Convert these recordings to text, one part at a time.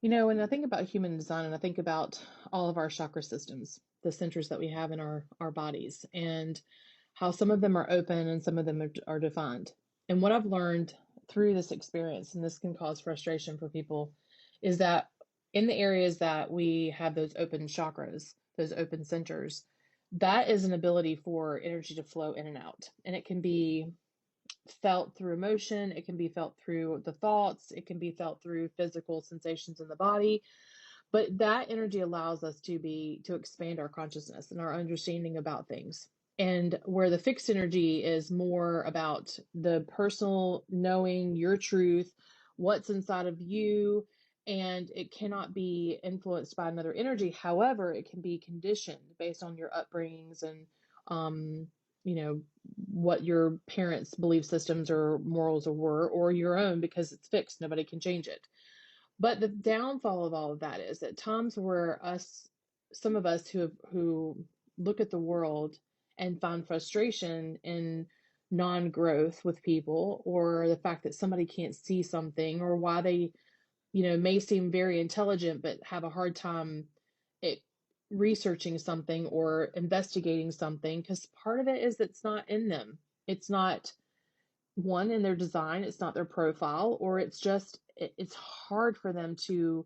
When I think about human design and I think about all of our chakra systems, the centers that we have in our bodies, and how some of them are open and some of them are defined. And what I've learned through this experience, and this can cause frustration for people, is that in the areas that we have those open chakras, those open centers, that is an ability for energy to flow in and out. And it can be felt through emotion, it can be felt through the thoughts, it can be felt through physical sensations in the body, but that energy allows us to expand our consciousness and our understanding about things. And where the fixed energy is more about the personal knowing your truth, what's inside of you, and it cannot be influenced by another energy. However, it can be conditioned based on your upbringings and um, you know, what your parents' belief systems or morals were, or your own, because it's fixed. Nobody can change it. But the downfall of all of that is at times where some of us who look at the world and find frustration in non-growth with people, or the fact that somebody can't see something, or why they, may seem very intelligent but have a hard time it, researching something or investigating something, because part of it is it's not in them. It's not one in their design, it's not their profile, or it's hard for them to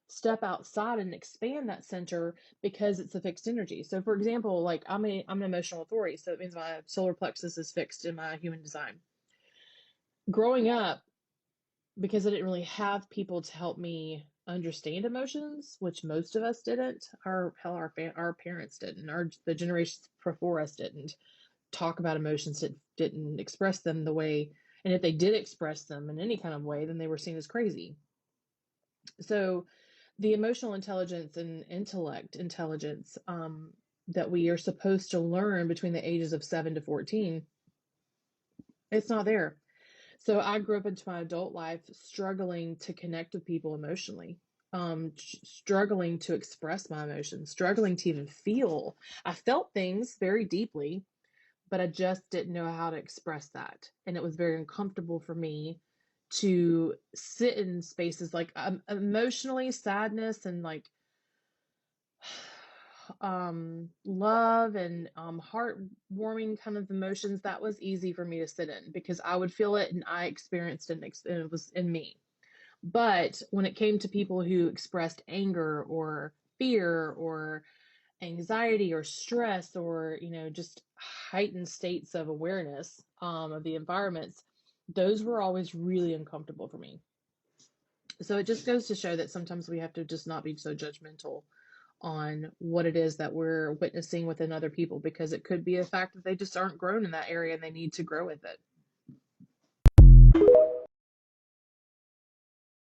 step outside and expand that center because it's a fixed energy. So for example, like I'm an emotional authority, so it means my solar plexus is fixed in my human design. Growing up, because I didn't really have people to help me understand emotions, which most of us didn't, our parents didn't, the generations before us didn't talk about emotions, didn't express them the way, and if they did express them in any kind of way, then they were seen as crazy. So the emotional intelligence and intellect intelligence that we are supposed to learn between the ages of 7 to 14, it's not there. So I grew up into my adult life struggling to connect with people emotionally, struggling to express my emotions, struggling to even feel. I felt things very deeply, but I just didn't know how to express that. And it was very uncomfortable for me to sit in spaces like emotionally sadness and like love and heartwarming kind of emotions. That was easy for me to sit in because I would feel it and I experienced it and it was in me. But when it came to people who expressed anger or fear or anxiety or stress or just heightened states of awareness of the environments, those were always really uncomfortable for me. So it just goes to show that sometimes we have to just not be so judgmental on what it is that we're witnessing within other people, because it could be a fact that they just aren't grown in that area and they need to grow with it.